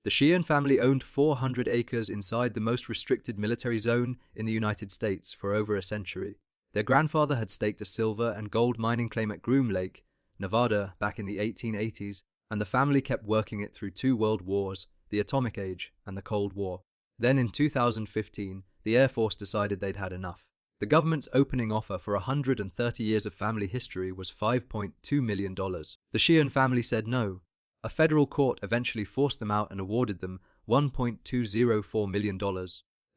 The Sheahan family owned 400 acres inside the most restricted military zone in the United States for over a century. Their grandfather had staked a silver and gold mining claim at Groom Lake, Nevada, back in the 1880s, and the family kept working it through 2 world wars, the Atomic Age and the Cold War. Then in 2015, the Air Force decided they'd had enough. The government's opening offer for 130 years of family history was $5.2 million. The Sheahan family said no. A federal court eventually forced them out and awarded them $1.204 million.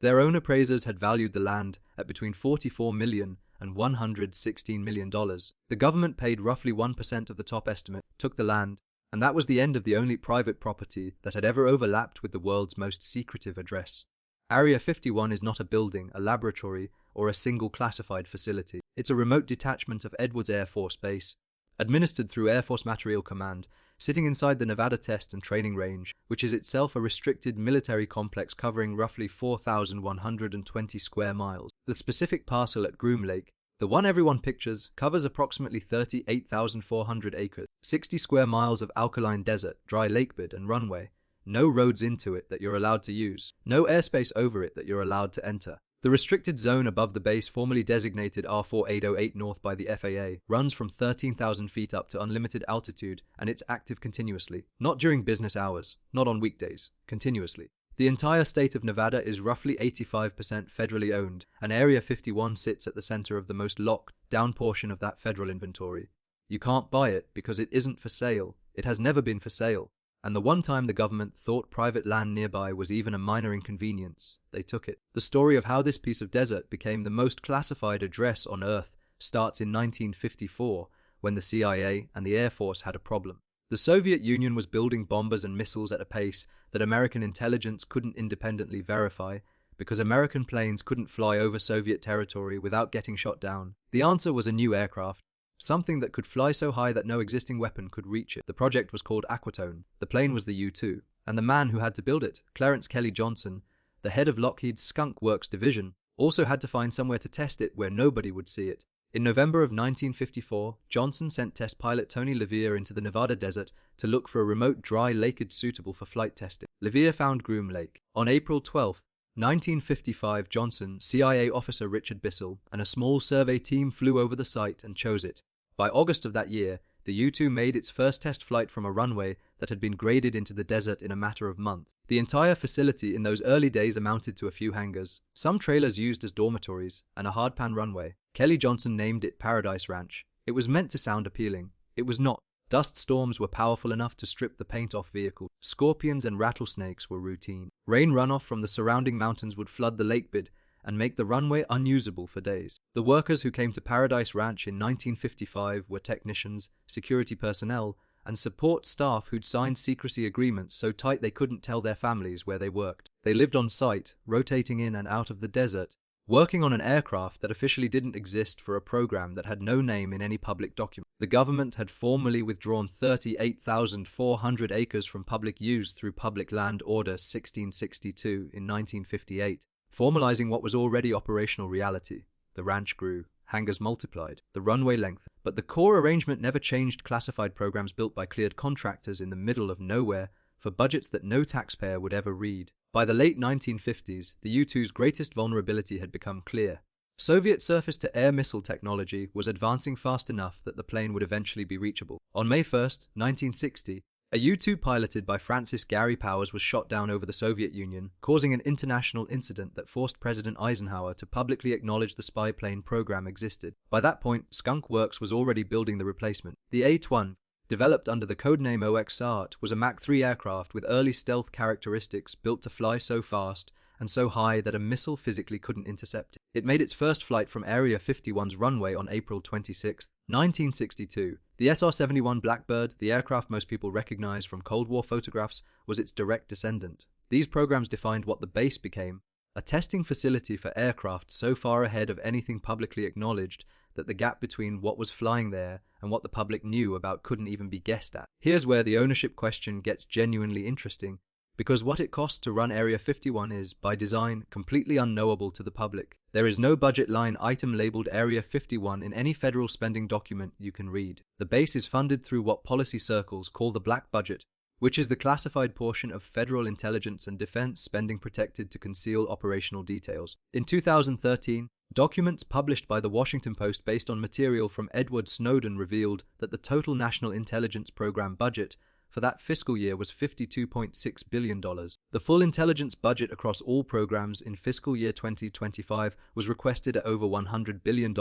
Their own appraisers had valued the land at between $44 million and $116 million. The government paid roughly 1% of the top estimate, took the land, and that was the end of the only private property that had ever overlapped with the world's most secretive address. Area 51 is not a building, a laboratory, or a single classified facility. It's a remote detachment of Edwards Air Force Base, administered through Air Force Materiel Command, sitting inside the Nevada Test and Training Range, which is itself a restricted military complex covering roughly 4,120 square miles. The specific parcel at Groom Lake, the one everyone pictures, covers approximately 38,400 acres, 60 square miles of alkaline desert, dry lakebed and runway, no roads into it that you're allowed to use, no airspace over it that you're allowed to enter. The restricted zone above the base, formerly designated R4808 North by the FAA, runs from 13,000 feet up to unlimited altitude, and it's active continuously. Not during business hours, not on weekdays, continuously. The entire state of Nevada is roughly 85% federally owned, and Area 51 sits at the center of the most locked down portion of that federal inventory. You can't buy it because it isn't for sale. It has never been for sale. And the one time the government thought private land nearby was even a minor inconvenience, they took it. The story of how this piece of desert became the most classified address on Earth starts in 1954, when the CIA and the Air Force had a problem. The Soviet Union was building bombers and missiles at a pace that American intelligence couldn't independently verify, because American planes couldn't fly over Soviet territory without getting shot down. The answer was a new aircraft, something that could fly so high that no existing weapon could reach it. The project was called Aquatone. The plane was the U-2, and the man who had to build it, Clarence Kelly Johnson, the head of Lockheed's Skunk Works division, also had to find somewhere to test it where nobody would see it. In November of 1954, Johnson sent test pilot Tony LeVere into the Nevada desert to look for a remote dry lakeage suitable for flight testing. LeVere found Groom Lake. On April 12, 1955, Johnson, CIA officer Richard Bissell, and a small survey team flew over the site and chose it. By August of that year, the U-2 made its first test flight from a runway that had been graded into the desert in a matter of months. The entire facility in those early days amounted to a few hangars, some trailers used as dormitories, and a hardpan runway. Kelly Johnson named it Paradise Ranch. It was meant to sound appealing. It was not. Dust storms were powerful enough to strip the paint off vehicles. Scorpions and rattlesnakes were routine. Rain runoff from the surrounding mountains would flood the lakebed and make the runway unusable for days. The workers who came to Paradise Ranch in 1955 were technicians, security personnel, and support staff who'd signed secrecy agreements so tight they couldn't tell their families where they worked. They lived on site, rotating in and out of the desert, working on an aircraft that officially didn't exist for a program that had no name in any public document. The government had formally withdrawn 38,400 acres from public use through Public Land Order 1662 in 1958, formalizing what was already operational reality. The ranch grew, hangars multiplied, the runway lengthened, but the core arrangement never changed. Classified programs built by cleared contractors in the middle of nowhere for budgets that no taxpayer would ever read. By the late 1950s, the U-2's greatest vulnerability had become clear. Soviet surface-to-air missile technology was advancing fast enough that the plane would eventually be reachable. On May 1, 1960, a U-2 piloted by Francis Gary Powers was shot down over the Soviet Union, causing an international incident that forced President Eisenhower to publicly acknowledge the spy plane program existed. By that point, Skunk Works was already building the replacement. The A-12, developed under the codename OXCART, was a Mach-3 aircraft with early stealth characteristics, built to fly so fast and so high that a missile physically couldn't intercept it. It made its first flight from Area 51's runway on April 26, 1962. The SR-71 Blackbird, the aircraft most people recognize from Cold War photographs, was its direct descendant. These programs defined what the base became, a testing facility for aircraft so far ahead of anything publicly acknowledged that the gap between what was flying there and what the public knew about couldn't even be guessed at. Here's where the ownership question gets genuinely interesting, because what it costs to run Area 51 is, by design, completely unknowable to the public. There is no budget line item labeled Area 51 in any federal spending document you can read. The base is funded through what policy circles call the black budget, which is the classified portion of federal intelligence and defense spending protected to conceal operational details. In 2013, documents published by the Washington Post based on material from Edward Snowden revealed that the total National Intelligence Program budget for that fiscal year was $52.6 billion. The full intelligence budget across all programs in fiscal year 2025 was requested at over $100 billion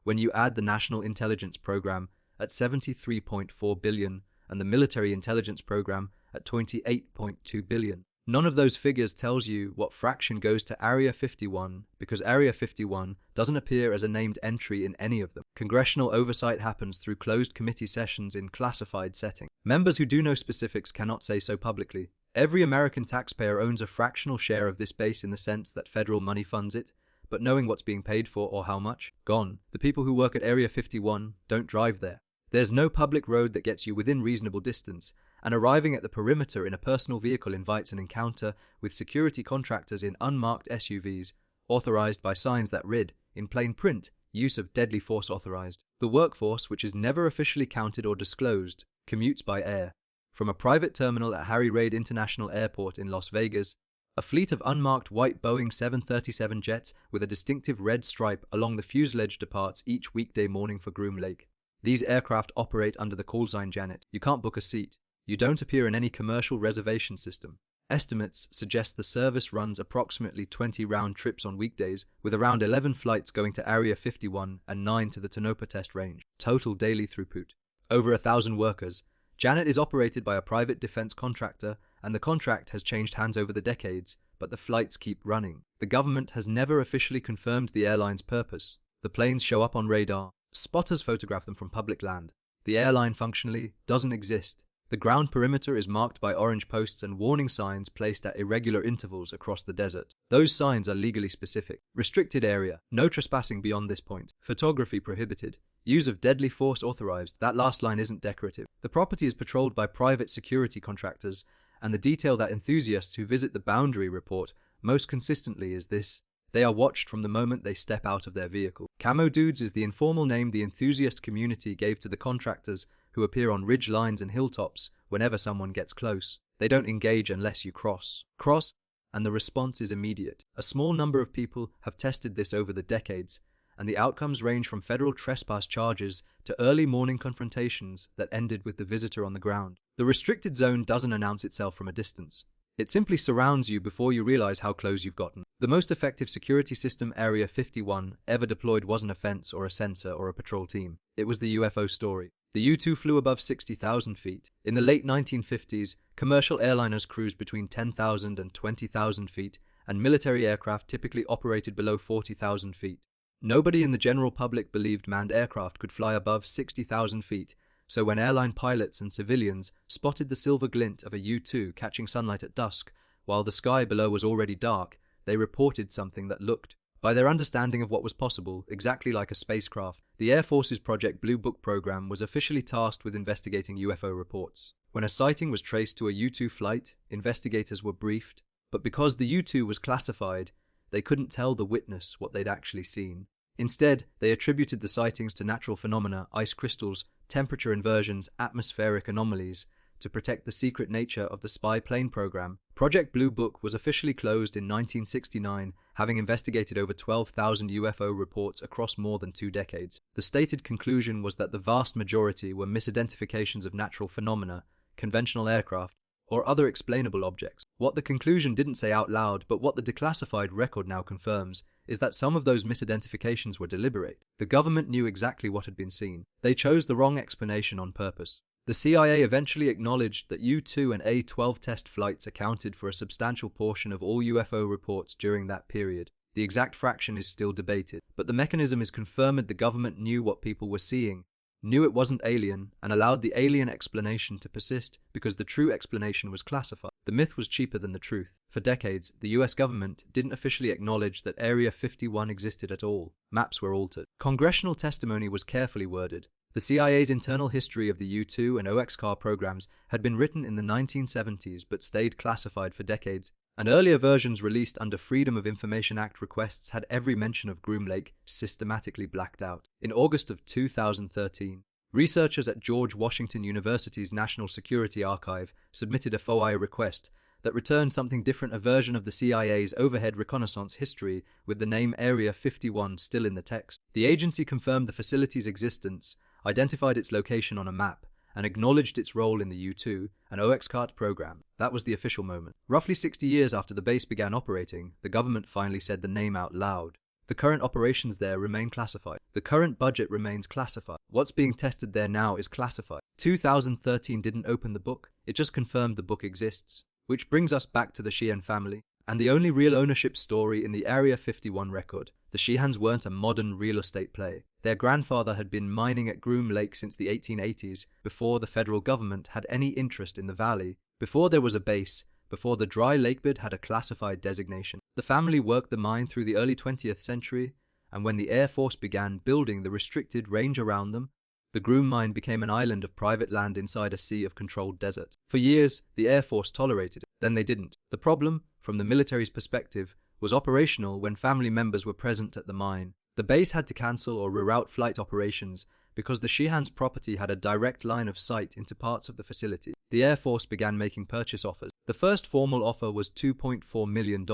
when you add the National Intelligence Program at $73.4 billion and the Military Intelligence Program at $28.2 billion. None of those figures tells you what fraction goes to Area 51 because Area 51 doesn't appear as a named entry in any of them. Congressional oversight happens through closed committee sessions in classified setting. Members who do know specifics cannot say so publicly. Every American taxpayer owns a fractional share of this base in the sense that federal money funds it, but knowing what's being paid for or how much, gone. The people who work at Area 51 don't drive there. There's no public road that gets you within reasonable distance, and arriving at the perimeter in a personal vehicle invites an encounter with security contractors in unmarked SUVs, authorized by signs that read, in plain print, use of deadly force authorized. The workforce, which is never officially counted or disclosed, commutes by air. From a private terminal at Harry Reid International Airport in Las Vegas, a fleet of unmarked white Boeing 737 jets with a distinctive red stripe along the fuselage departs each weekday morning for Groom Lake. These aircraft operate under the callsign Janet. You can't book a seat. You don't appear in any commercial reservation system. Estimates suggest the service runs approximately 20 round trips on weekdays, with around 11 flights going to Area 51 and 9 to the Tonopah Test Range. Total daily throughput. Over 1,000 workers. Janet is operated by a private defense contractor, and the contract has changed hands over the decades, but the flights keep running. The government has never officially confirmed the airline's purpose. The planes show up on radar. Spotters photograph them from public land. The airline functionally doesn't exist. The ground perimeter is marked by orange posts and warning signs placed at irregular intervals across the desert. Those signs are legally specific. Restricted area. No trespassing beyond this point. Photography prohibited. Use of deadly force authorized. That last line isn't decorative. The property is patrolled by private security contractors, and the detail that enthusiasts who visit the boundary report most consistently is this: they are watched from the moment they step out of their vehicle. Camo Dudes is the informal name the enthusiast community gave to the contractors who appear on ridge lines and hilltops whenever someone gets close. They don't engage unless you cross. Cross, and the response is immediate. A small number of people have tested this over the decades, and the outcomes range from federal trespass charges to early morning confrontations that ended with the visitor on the ground. The restricted zone doesn't announce itself from a distance. It simply surrounds you before you realize how close you've gotten. The most effective security system Area 51 ever deployed wasn't a fence or a sensor or a patrol team. It was the UFO story. The U-2 flew above 60,000 feet. In the late 1950s, commercial airliners cruised between 10,000 and 20,000 feet, and military aircraft typically operated below 40,000 feet. Nobody in the general public believed manned aircraft could fly above 60,000 feet, so when airline pilots and civilians spotted the silver glint of a U-2 catching sunlight at dusk, while the sky below was already dark, they reported something that looked, by their understanding of what was possible, exactly like a spacecraft. The Air Force's Project Blue Book program was officially tasked with investigating UFO reports. When a sighting was traced to a U-2 flight, investigators were briefed, but because the U-2 was classified, they couldn't tell the witness what they'd actually seen. Instead, they attributed the sightings to natural phenomena, ice crystals, temperature inversions, atmospheric anomalies, to protect the secret nature of the spy plane program. Project Blue Book was officially closed in 1969, having investigated over 12,000 UFO reports across more than 2 decades. The stated conclusion was that the vast majority were misidentifications of natural phenomena, conventional aircraft, or other explainable objects. What the conclusion didn't say out loud, but what the declassified record now confirms, is that some of those misidentifications were deliberate. The government knew exactly what had been seen. They chose the wrong explanation on purpose. The CIA eventually acknowledged that U-2 and A-12 test flights accounted for a substantial portion of all UFO reports during that period. The exact fraction is still debated, but the mechanism is confirmed the government knew what people were seeing, knew it wasn't alien, and allowed the alien explanation to persist because the true explanation was classified. The myth was cheaper than the truth. For decades, the US government didn't officially acknowledge that Area 51 existed at all. Maps were altered. Congressional testimony was carefully worded. The CIA's internal history of the U-2 and OXCART programs had been written in the 1970s but stayed classified for decades, and earlier versions released under Freedom of Information Act requests had every mention of Groom Lake systematically blacked out. In August of 2013, Researchers at George Washington University's National Security Archive submitted a FOIA request that returned something different, a version of the CIA's overhead reconnaissance history with the name Area 51 still in the text. The agency confirmed the facility's existence, identified its location on a map, and acknowledged its role in the U-2 and OXCART program. That was the official moment. Roughly 60 years after the base began operating, the government finally said the name out loud. The current operations there remain classified. The current budget remains classified. What's being tested there now is classified. 2013 didn't open the book, it just confirmed the book exists. Which brings us back to the Sheahan family, and the only real ownership story in the Area 51 record. The Sheahans weren't a modern real estate play. Their grandfather had been mining at Groom Lake since the 1880s, before the federal government had any interest in the valley, before there was a base, before the dry lakebed had a classified designation. The family worked the mine through the early 20th century, and when the Air Force began building the restricted range around them, the Groom mine became an island of private land inside a sea of controlled desert. For years, the Air Force tolerated it, then they didn't. The problem, from the military's perspective, was operational when family members were present at the mine. The base had to cancel or reroute flight operations because the Sheahans' property had a direct line of sight into parts of the facility. The Air Force began making purchase offers. The first formal offer was $2.4 million,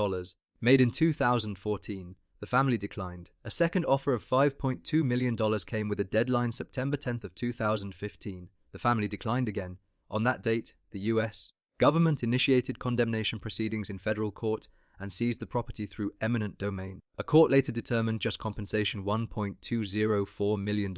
made in 2014. The family declined. A second offer of $5.2 million came with a deadline September 10th of 2015. The family declined again. On that date, the U.S. government initiated condemnation proceedings in federal court and seized the property through eminent domain. A court later determined just compensation $1.204 million.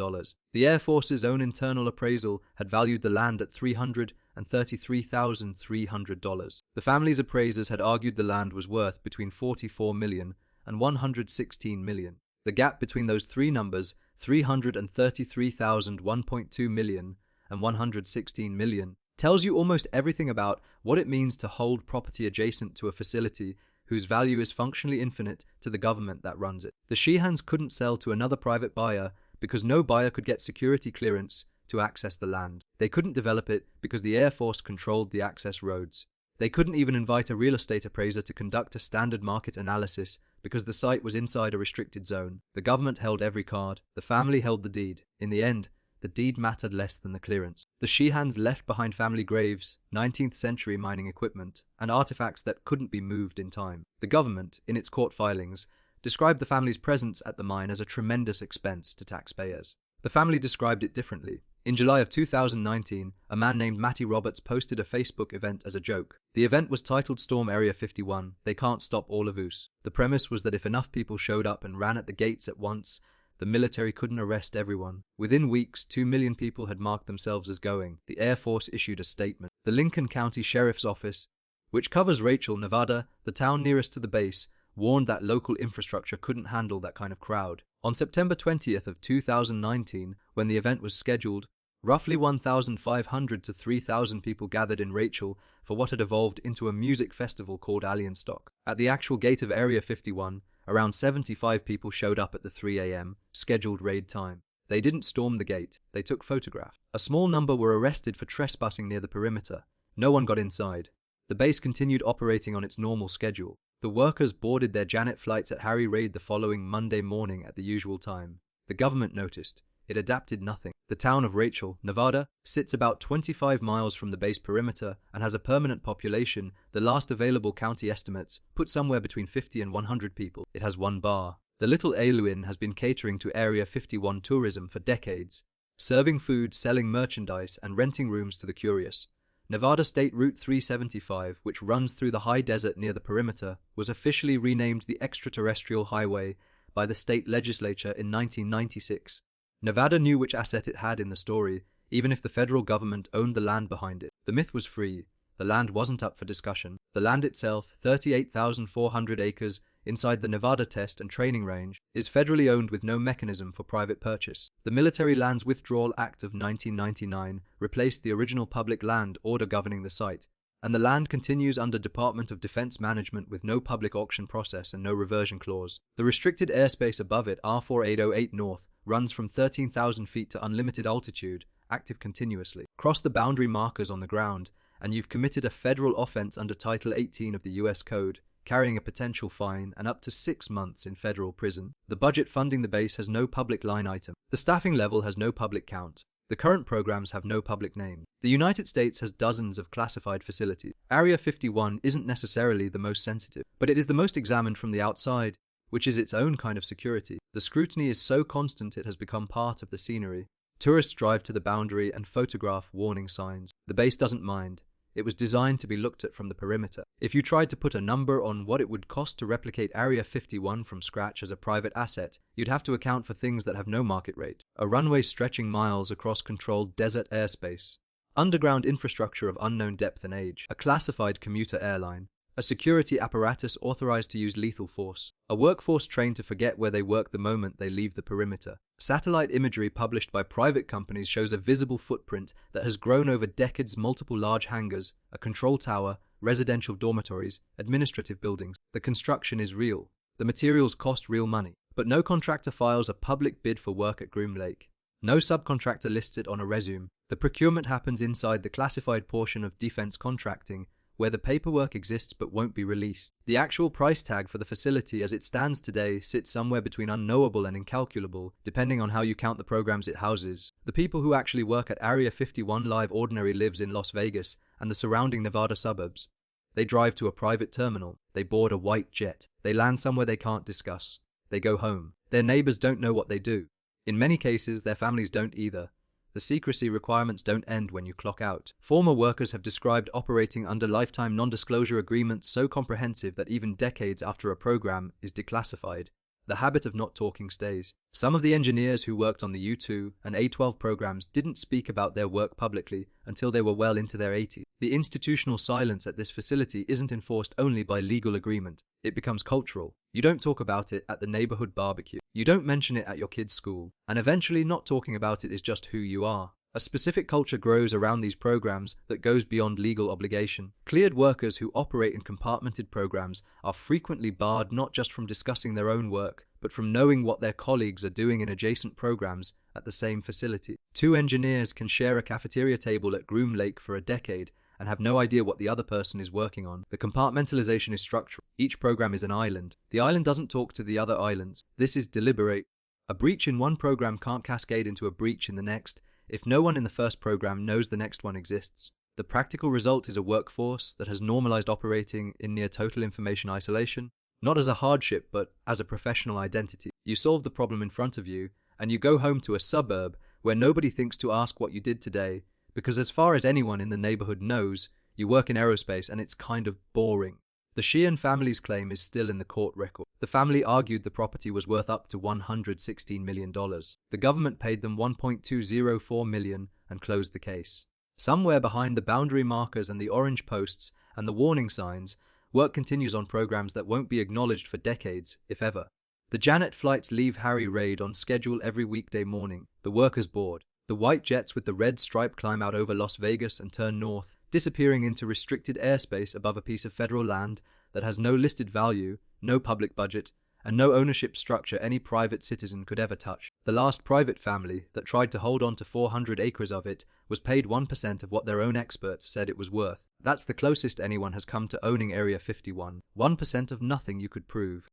The Air Force's own internal appraisal had valued the land at $333,300. The family's appraisers had argued the land was worth between $44 million and $116 million. The gap between those three numbers, $333,000, $1.2 million, and $116 million, tells you almost everything about what it means to hold property adjacent to a facility whose value is functionally infinite to the government that runs it. The Sheahans couldn't sell to another private buyer because no buyer could get security clearance to access the land. They couldn't develop it because the Air Force controlled the access roads. They couldn't even invite a real estate appraiser to conduct a standard market analysis because the site was inside a restricted zone. The government held every card. The family held the deed. In the end, the deed mattered less than the clearance. The Sheahans left behind family graves, 19th century mining equipment, and artifacts that couldn't be moved in time. The government, in its court filings, described the family's presence at the mine as a tremendous expense to taxpayers. The family described it differently. In July of 2019, a man named Matty Roberts posted a Facebook event as a joke. The event was titled Storm Area 51, They Can't Stop All of Us. The premise was that if enough people showed up and ran at the gates at once, the military couldn't arrest everyone. Within weeks, 2 million people had marked themselves as going. The Air Force issued a statement. The Lincoln County Sheriff's Office, which covers Rachel, Nevada, the town nearest to the base, warned that local infrastructure couldn't handle that kind of crowd. On September 20th of 2019, when the event was scheduled, roughly 1,500 to 3,000 people gathered in Rachel for what had evolved into a music festival called Alien Stock. At the actual gate of Area 51, around 75 people showed up at the 3 a.m. scheduled raid time. They didn't storm the gate, they took photographs. A small number were arrested for trespassing near the perimeter. No one got inside. The base continued operating on its normal schedule. The workers boarded their Janet flights at Harry Reid the following Monday morning at the usual time. The government noticed. It adapted nothing. The town of Rachel, Nevada, sits about 25 miles from the base perimeter and has a permanent population. The last available county estimates put somewhere between 50 and 100 people. It has one bar. The Little Alewian has been catering to Area 51 tourism for decades, serving food, selling merchandise, and renting rooms to the curious. Nevada State Route 375, which runs through the high desert near the perimeter, was officially renamed the Extraterrestrial Highway by the state legislature in 1996. Nevada knew which asset it had in the story, even if the federal government owned the land behind it. The myth was free. The land wasn't up for discussion. The land itself, 38,400 acres inside the Nevada Test and Training Range, is federally owned with no mechanism for private purchase. The Military Lands Withdrawal Act of 1999 replaced the original public land order governing the site, and the land continues under Department of Defense management with no public auction process and no reversion clause. The restricted airspace above it, R4808 North, runs from 13,000 feet to unlimited altitude, active continuously. Cross the boundary markers on the ground, and you've committed a federal offense under Title 18 of the U.S. Code, carrying a potential fine and up to 6 months in federal prison. The budget funding the base has no public line item. The staffing level has no public count. The current programs have no public name. The United States has dozens of classified facilities. Area 51 isn't necessarily the most sensitive, but it is the most examined from the outside, which is its own kind of security. The scrutiny is so constant it has become part of the scenery. Tourists drive to the boundary and photograph warning signs. The base doesn't mind. It was designed to be looked at from the perimeter. If you tried to put a number on what it would cost to replicate Area 51 from scratch as a private asset, you'd have to account for things that have no market rate. A runway stretching miles across controlled desert airspace. Underground infrastructure of unknown depth and age. A classified commuter airline. A security apparatus authorized to use lethal force. A workforce trained to forget where they work the moment they leave the perimeter. Satellite imagery published by private companies shows a visible footprint that has grown over decades. Multiple large hangars, a control tower, residential dormitories, administrative buildings. The construction is real. The materials cost real money. But no contractor files a public bid for work at Groom Lake. No subcontractor lists it on a resume. The procurement happens inside the classified portion of defense contracting, where the paperwork exists but won't be released. The actual price tag for the facility as it stands today sits somewhere between unknowable and incalculable, depending on how you count the programs it houses. The people who actually work at Area 51 live ordinary lives in Las Vegas and the surrounding Nevada suburbs. They drive to a private terminal. They board a white jet. They land somewhere they can't discuss. They go home. Their neighbors don't know what they do. In many cases, their families don't either. The secrecy requirements don't end when you clock out. Former workers have described operating under lifetime non-disclosure agreements so comprehensive that even decades after a program is declassified, the habit of not talking stays. Some of the engineers who worked on the U-2 and A-12 programs didn't speak about their work publicly until they were well into their 80s. The institutional silence at this facility isn't enforced only by legal agreement. It becomes cultural. You don't talk about it at the neighborhood barbecue. You don't mention it at your kid's school. And eventually not talking about it is just who you are. A specific culture grows around these programs that goes beyond legal obligation. Cleared workers who operate in compartmented programs are frequently barred not just from discussing their own work, but from knowing what their colleagues are doing in adjacent programs at the same facility. Two engineers can share a cafeteria table at Groom Lake for a decade and have no idea what the other person is working on. The compartmentalization is structural. Each program is an island. The island doesn't talk to the other islands. This is deliberate. A breach in one program can't cascade into a breach in the next if no one in the first program knows the next one exists. The practical result is a workforce that has normalized operating in near total information isolation, not as a hardship but as a professional identity. You solve the problem in front of you, and you go home to a suburb where nobody thinks to ask what you did today, because as far as anyone in the neighborhood knows, you work in aerospace and it's kind of boring. The Sheahan family's claim is still in the court record. The family argued the property was worth up to $116 million. The government paid them $1.204 million and closed the case. Somewhere behind the boundary markers and the orange posts and the warning signs, work continues on programs that won't be acknowledged for decades, if ever. The Janet flights leave Harry Reid on schedule every weekday morning. The workers board. The white jets with the red stripe climb out over Las Vegas and turn north, disappearing into restricted airspace above a piece of federal land that has no listed value, no public budget, and no ownership structure any private citizen could ever touch. The last private family that tried to hold on to 400 acres of it was paid 1% of what their own experts said it was worth. That's the closest anyone has come to owning Area 51. 1% of nothing you could prove.